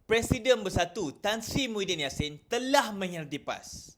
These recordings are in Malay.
Presiden Bersatu Tan Sri Muhyiddin Yassin telah mengkhianati PAS.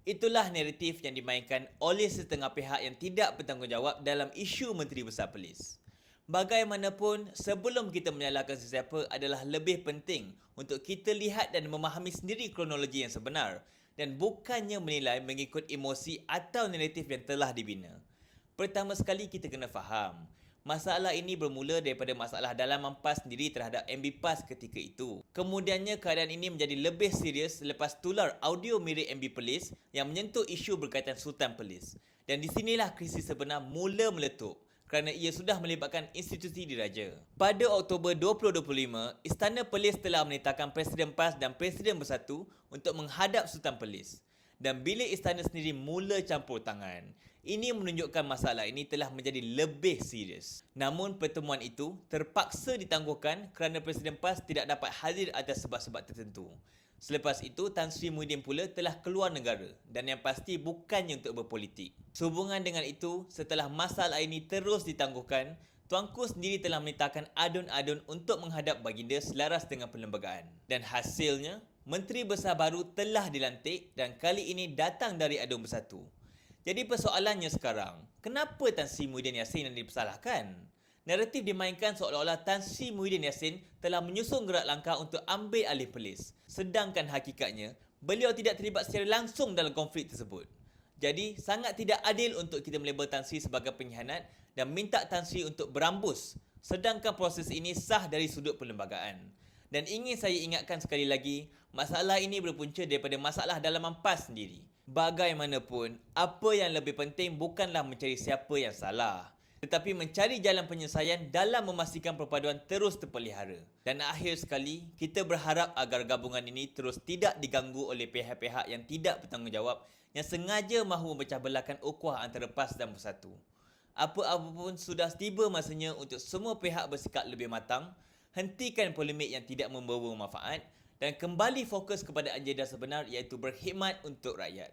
Itulah naratif yang dimainkan oleh setengah pihak yang tidak bertanggungjawab dalam isu Menteri Besar Polis. Bagaimanapun, sebelum kita menyalahkan sesiapa adalah lebih penting untuk kita lihat dan memahami sendiri kronologi yang sebenar dan bukannya menilai mengikut emosi atau naratif yang telah dibina. Pertama sekali kita kena faham, masalah ini bermula daripada masalah dalaman PAS sendiri terhadap MB PAS ketika itu. Kemudiannya keadaan ini menjadi lebih serius selepas tular audio mirip MB Polis yang menyentuh isu berkaitan Sultan Polis. Dan di sinilah krisis sebenar mula meletup kerana ia sudah melibatkan institusi diraja. Pada Oktober 2025, Istana Polis telah menitahkan Presiden PAS dan Presiden Bersatu untuk menghadap Sultan Polis. Dan bilik istana sendiri mula campur tangan. Ini menunjukkan masalah ini telah menjadi lebih serius. Namun pertemuan itu terpaksa ditangguhkan kerana Presiden PAS tidak dapat hadir atas sebab-sebab tertentu. Selepas itu, Tan Sri Muhyiddin pula telah keluar negara dan yang pasti bukannya untuk berpolitik. Sehubungan dengan itu, setelah masalah ini terus ditangguhkan, Tuanku sendiri telah menitahkan adun-adun untuk menghadap baginda selaras dengan perlembagaan. Dan hasilnya, Menteri Besar baru telah dilantik dan kali ini datang dari Adun Bersatu. Jadi persoalannya sekarang, kenapa Tan Sri Muhyiddin Yassin yang dipersalahkan? Naratif dimainkan seolah-olah Tan Sri Muhyiddin Yassin telah menyusun gerak langkah untuk ambil alih polis. Sedangkan hakikatnya, beliau tidak terlibat secara langsung dalam konflik tersebut. Jadi, sangat tidak adil untuk kita melabel Tan Sri sebagai pengkhianat dan minta Tan Sri untuk berambus. Sedangkan proses ini sah dari sudut perlembagaan. Dan ingin saya ingatkan sekali lagi, masalah ini berpunca daripada masalah dalaman PAS sendiri. Bagaimanapun, apa yang lebih penting bukanlah mencari siapa yang salah, tetapi mencari jalan penyelesaian dalam memastikan perpaduan terus terpelihara. Dan akhir sekali, kita berharap agar gabungan ini terus tidak diganggu oleh pihak-pihak yang tidak bertanggungjawab yang sengaja mahu memecah belahkan ukhuwah antara PAS dan Bersatu. Apa-apa pun sudah tiba masanya untuk semua pihak bersikap lebih matang, hentikan polemik yang tidak membawa manfaat dan kembali fokus kepada agenda sebenar iaitu berkhidmat untuk rakyat.